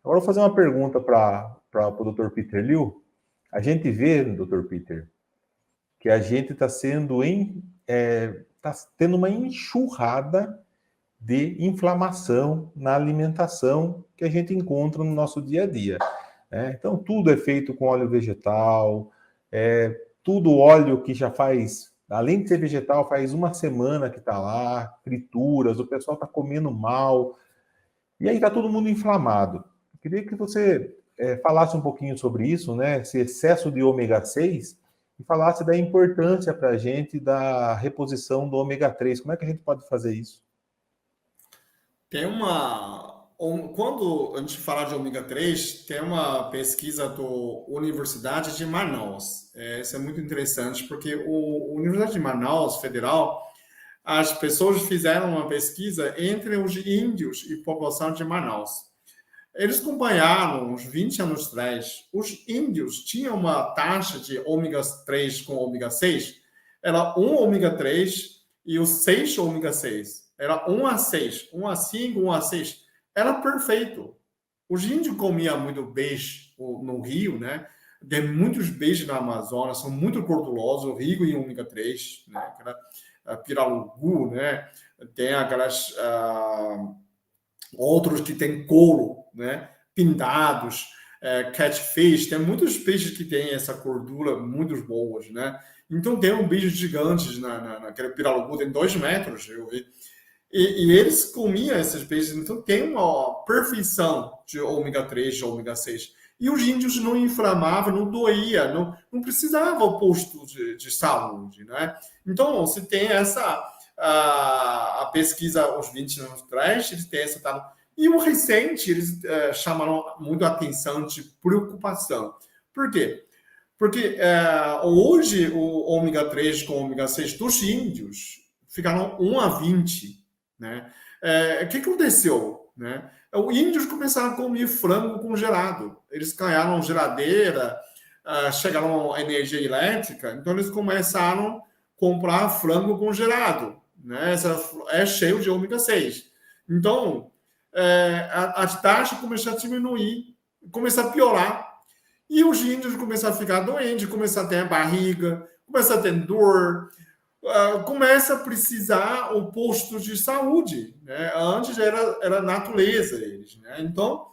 Agora eu vou fazer uma pergunta para o Dr. Peter Liu. A gente vê, Dr. Peter, que a gente está tendo uma enxurrada de inflamação na alimentação que a gente encontra no nosso dia a dia. Né? Então, tudo é feito com óleo vegetal, tudo óleo que já faz, além de ser vegetal, faz uma semana que está lá, frituras, o pessoal está comendo mal, e aí está todo mundo inflamado. Eu queria que você falasse um pouquinho sobre isso, né? Esse excesso de ômega 6, e falasse da importância para a gente da reposição do ômega 3. Como é que a gente pode fazer isso? Tem quando a gente fala de ômega 3, tem uma pesquisa da Universidade de Manaus. Isso é muito interessante, porque a Universidade de Manaus Federal, as pessoas fizeram uma pesquisa entre os índios e população de Manaus. Eles acompanharam uns 20 anos atrás. Os índios tinham uma taxa de ômega 3 com ômega 6, era um ômega 3 e os 6 ômega 6. Era 1 a 6, 1 a 5, 1 a 6. Era perfeito. Os índios comiam muito peixe no rio, né? Tem muitos peixes na Amazônia, são muito gordurosos, rico em ômega 3, né? Aquela pirarucu, né? Tem aquelas outros que tem couro, né? Pintados, catfish, tem muitos peixes que têm essa gordura muito boas, né? Então tem um bicho gigante naquele pirarucu, tem 2 metros, eu vi. E eles comiam esses peixes, então tem uma perfeição de ômega 3, de ômega 6. E os índios não inflamavam, não doía, não precisava o posto de saúde, né? Então, se tem a pesquisa os 20 anos atrás, eles têm essa tabela. E o recente, eles chamaram muito a atenção de preocupação. Por quê? Porque hoje o ômega 3 com ômega 6 dos índios ficaram 1 a 20, né? O que aconteceu? Né? Os índios começaram a comer frango congelado. Eles ganharam geladeira, chegaram a energia elétrica, então eles começaram a comprar frango congelado. Né? É cheio de ômega 6. Então, a taxa começou a diminuir, começou a piorar. E os índios começaram a ficar doentes, começaram a ter barriga, começaram a ter dor, começa a precisar o posto de saúde. Né? Antes era natureza eles. Né? Então,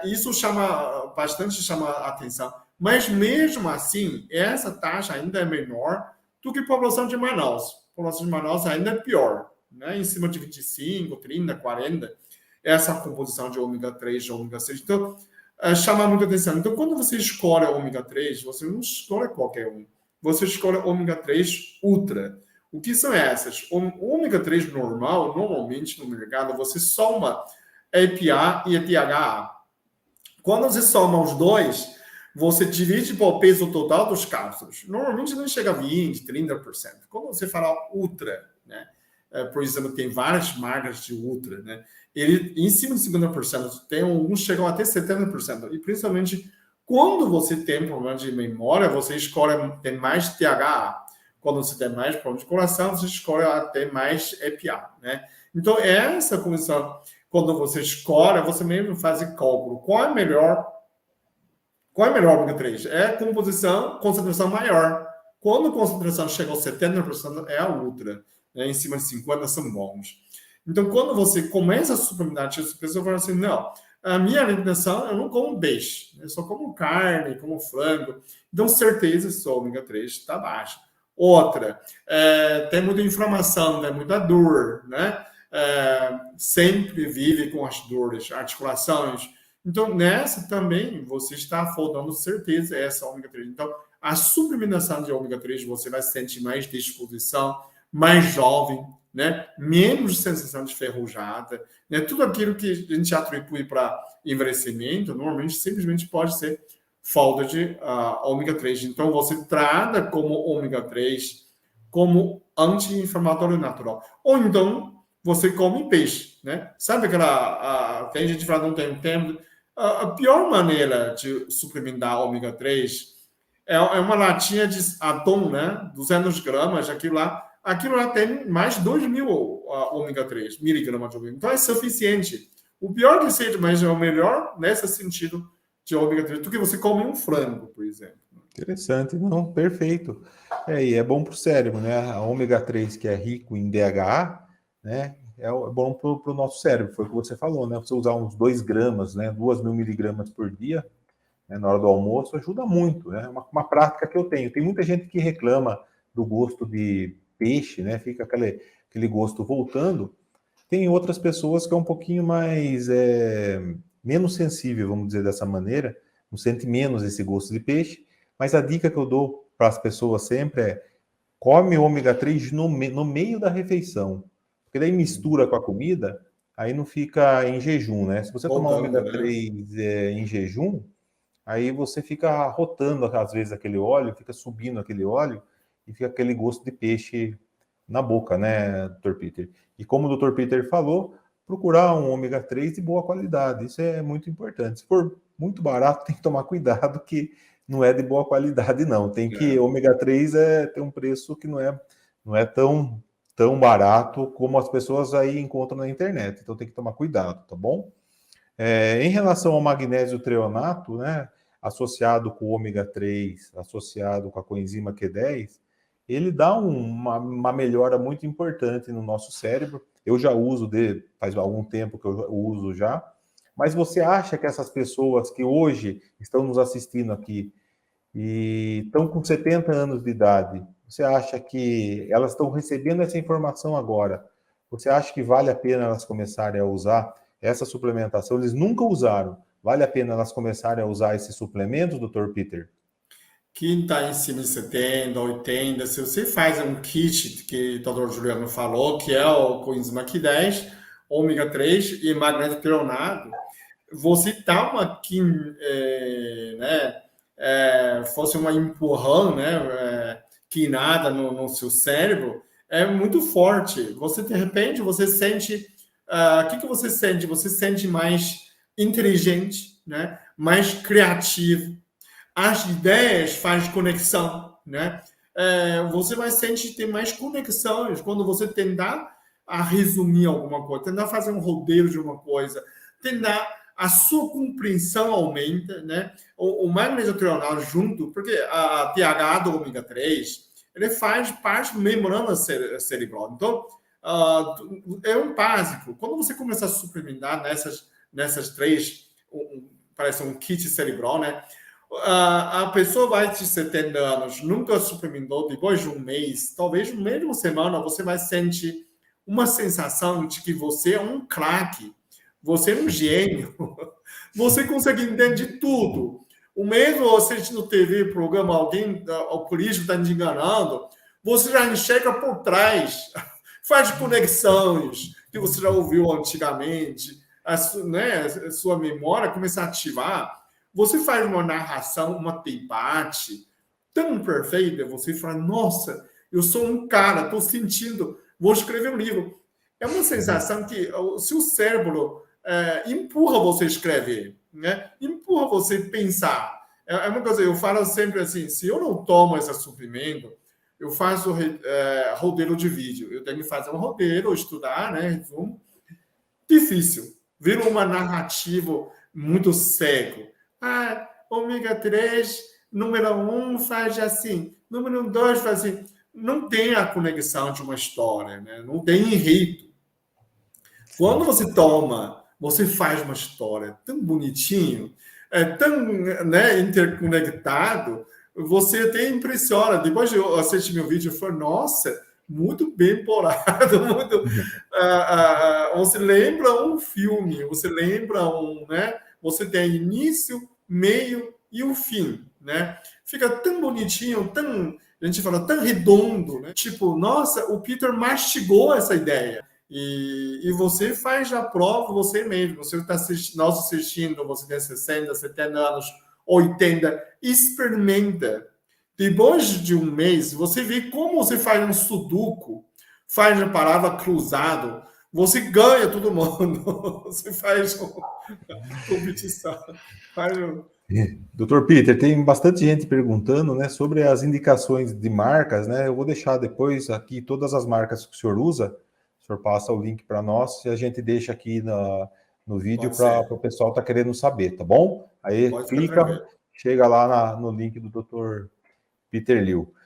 isso chama a atenção. Mas, mesmo assim, essa taxa ainda é menor do que a população de Manaus. A população de Manaus ainda é pior. Né? Em cima de 25, 30, 40, essa composição de ômega 3, de ômega 6. Então, chama muita atenção. Então, quando você escolhe ômega 3, você não escolhe qualquer um. Você escolhe ômega 3 Ultra. O que são essas? O ômega 3 normal, normalmente no mercado, você soma EPA e DHA. Quando você soma os dois, você divide pelo peso total dos cápsulas. Normalmente não chega a 20%, 30%. Quando você fala Ultra, né? Por exemplo, tem várias marcas de Ultra, né? Ele, em cima de 50%, tem alguns chegam até 70%. E principalmente quando você tem problema de memória, você escolhe ter mais THA. Quando você tem mais problema de coração, você escolhe até mais EPA, né? Então, essa comissão, quando você escolhe, você mesmo faz o cálculo. Qual é melhor ômega 3? É a composição, concentração maior. Quando a concentração chega aos 70%, é a ultra. Né? Em cima de 50% são bons. Então, quando você começa a suplementar, as pessoas falam assim, não, a minha alimentação, eu não como peixe, eu só como carne, como frango. Então, certeza, sua ômega 3 está baixa. Outra, tem muita inflamação, tem muita dor, né? Sempre vive com as dores, articulações. Então, nessa também, você está faltando certeza essa ômega 3. Então, a suplementação de ômega 3, você vai sentir mais disposição, mais jovem, né? Menos sensação de ferrujada, né? Tudo aquilo que a gente atribui para envelhecimento, normalmente simplesmente pode ser falta de ômega 3. Então, você trata como ômega 3 como anti-inflamatório natural. Ou então, você come peixe, né? Sabe aquela... tem gente que fala, não tem tempo. A pior maneira de suplementar ômega 3 é uma latinha de atum, né? 200 gramas, aquilo lá tem mais de 2.000 ômega 3, miligramas de ômega. Então é suficiente. O pior que seja, mas é o melhor nesse sentido de ômega 3 do que você come um frango, por exemplo. Interessante, não, perfeito. E é bom para o cérebro, né? A ômega 3, que é rico em DHA, né? É bom para o nosso cérebro, foi o que você falou, né? Você usar uns 2 gramas, né? 2.000 miligramas por dia, né? Na hora do almoço, ajuda muito, né? Uma prática que eu tenho. Tem muita gente que reclama do gosto de peixe, né? Fica aquele gosto voltando. Tem outras pessoas que é um pouquinho mais menos sensível, vamos dizer dessa maneira, não sente menos esse gosto de peixe, mas a dica que eu dou para as pessoas sempre é come ômega 3 no meio da refeição, porque daí mistura com a comida, aí não fica em jejum, né? Se você tomar Voltando, ômega né? 3 em jejum, aí você fica rotando às vezes aquele óleo, fica subindo aquele óleo e fica aquele gosto de peixe na boca, né, Dr. Peter? E como o Dr. Peter falou, procurar um ômega 3 de boa qualidade, isso é muito importante. Se for muito barato, tem que tomar cuidado que não é de boa qualidade, não. Tem que, É. ômega 3 tem um preço que não é tão barato como as pessoas aí encontram na internet, então tem que tomar cuidado, tá bom? Em relação ao magnésio treonato, né, associado com o ômega 3, associado com a coenzima Q10, ele dá uma melhora muito importante no nosso cérebro. Eu já uso faz algum tempo que eu uso já. Mas você acha que essas pessoas que hoje estão nos assistindo aqui e estão com 70 anos de idade, você acha que elas estão recebendo essa informação agora? Você acha que vale a pena elas começarem a usar essa suplementação? Eles nunca usaram. Vale a pena elas começarem a usar esses suplementos, Dr. Peter? Quem está em cima de 70, 80, se você faz um kit que o Dr. Juliano falou, que é o coenzima Q10, ômega 3 e magnésio treonato, você dá uma né, fosse uma empurrão, né, quinada no seu cérebro, é muito forte. Você, de repente, você sente... O que você sente? Você sente mais inteligente, né, mais criativo, as ideias fazem conexão, né? Você vai sentir ter mais conexões quando você tentar a resumir alguma coisa, tentar fazer um roteiro de uma coisa, tentar a sua compreensão aumenta, né? O magnésio treonato junto, porque a TH do ômega 3, ele faz parte da membrana cerebral. Então, é um básico. Quando você começa a suplementar nessas três, parece um kit cerebral, né? A pessoa vai de 70 anos, nunca suplementou, depois de um mês, talvez no mesmo semana, você vai sentir uma sensação de que você é um craque, você é um gênio, você consegue entender tudo. O mesmo assistindo TV, programa, alguém, o político está te enganando, você já enxerga por trás, faz conexões que você já ouviu antigamente, a sua memória começa a ativar. Você faz uma narração, uma debate tão perfeita, você fala, nossa, eu sou um cara, estou sentindo, vou escrever um livro. É uma sensação que o seu cérebro empurra você a escrever, né? Empurra você a pensar. É uma coisa, eu falo sempre assim, se eu não tomo esse suplemento, eu faço roteiro de vídeo. Eu tenho que fazer um roteiro, estudar, né? Resumo. Difícil. Vira uma narrativa muito cego. Ômega 3, número 1 faz assim, número 2 faz assim. Não tem a conexão de uma história, né? Não tem enredo. Quando você toma, você faz uma história tão bonitinho, tão, né, interconectado, você até impressiona. Depois de eu assistir meu vídeo, eu falo, nossa, muito bem bolado, muito... você lembra um filme, você lembra né? Você tem início, meio e o fim, né? Fica tão bonitinho, a gente fala, tão redondo, né? Tipo, nossa, o Peter mastigou essa ideia. E você faz a prova você mesmo. Você está assistindo, você tem 60, 70 anos, 80, experimenta. Depois de um mês, você vê como você faz um sudoku, faz a palavra cruzado, você ganha todo mundo. Você faz uma competição. Faz Doutor Peter, tem bastante gente perguntando, né, sobre as indicações de marcas, né? Eu vou deixar depois aqui todas as marcas que o senhor usa. O senhor passa o link para nós e a gente deixa aqui no vídeo Pode para ser. o pessoal tá querendo saber, tá bom? Aí Pode ficar clica, tranquilo. chega lá no link do Dr. Peter Liu.